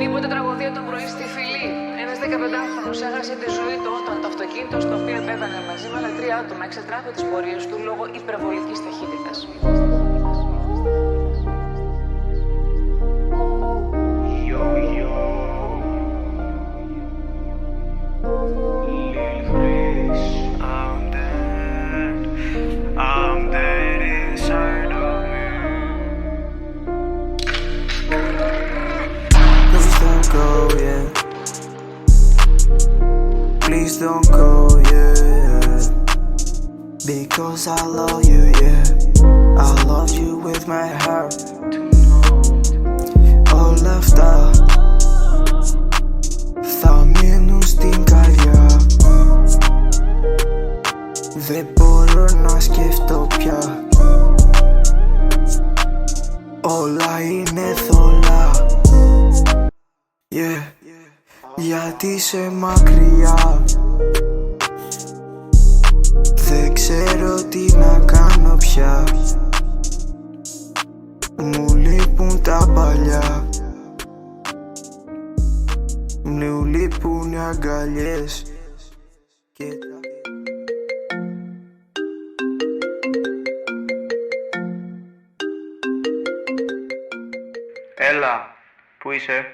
ανίποτε τραγωδία το πρωί στη Φυλή. Ένας 15χρονος έχασε τη ζωή του όταν το αυτοκίνητο στο οποίο επέβαινε μαζί με άλλα 3 άτομα εξετράφει τις πορείες του λόγω υπερβολικής ταχύτητας. Please don't go, yeah. Because I love you, yeah. I love you with my heart. Όλα αυτά θα μείνουν στην καρδιά. Δεν μπορώ να σκεφτώ πια. Όλα είναι θολά, yeah. Γιατί είσαι μακριά. Δεν ξέρω τι να κάνω πια. Μου λείπουν τα παλιά. Μου λείπουν οι αγκαλιές. Έλα, πού είσαι?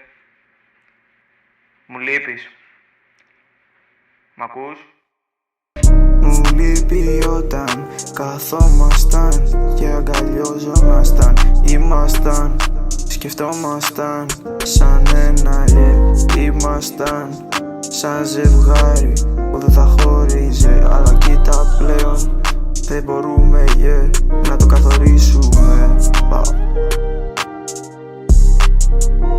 Μου λείπεις. Μ' ακούς? Μου λείπει όταν καθόμασταν και αγκαλιόζομασταν. Ήμασταν, σκεφτόμασταν σαν ένα, yeah. Ήμασταν σαν ζευγάρι που δεν θα χωρίζει. Αλλά κοίτα πλέον δεν μπορούμε, yeah, να το καθορίσουμε.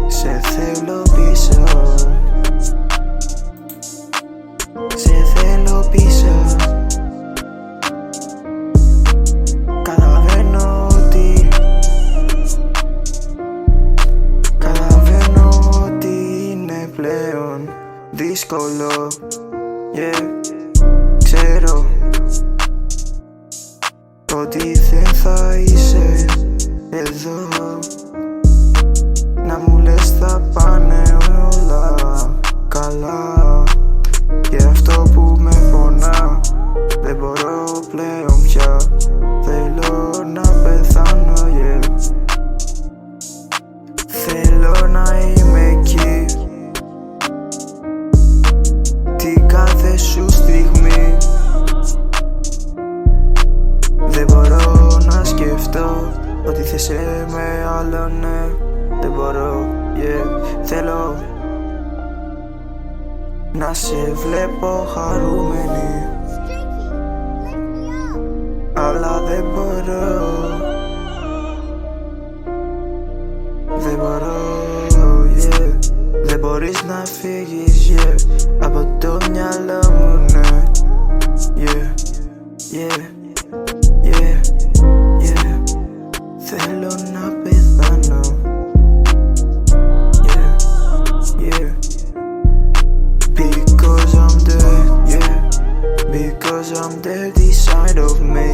Σε θέλω πίσω. Σε θέλω πίσω. Καταλαβαίνω ότι είναι πλέον δύσκολο, yeah. Ξέρω ότι δεν θα είσαι εδώ. Να μου λες θα πάνε όλα καλά. Και αυτό που με πονά δεν μπορώ πλέον πια. Θέλω να πεθάνω, yeah. Θέλω να είμαι εκεί την κάθε σου στιγμή. Δεν μπορώ να σκεφτώ ότι θες με άλλο, ναι. Δεν μπορώ, yeah. Θέλω να σε βλέπω χαρούμενη, αλλά δεν μπορώ. Δεν μπορώ, yeah. Δεν μπορείς να φύγεις, yeah, από το μυαλό μου, ναι. Yeah, yeah, yeah, yeah. Θέλω να πεθάνω. Yeah, because I'm dead, yeah. Because I'm dead inside of me.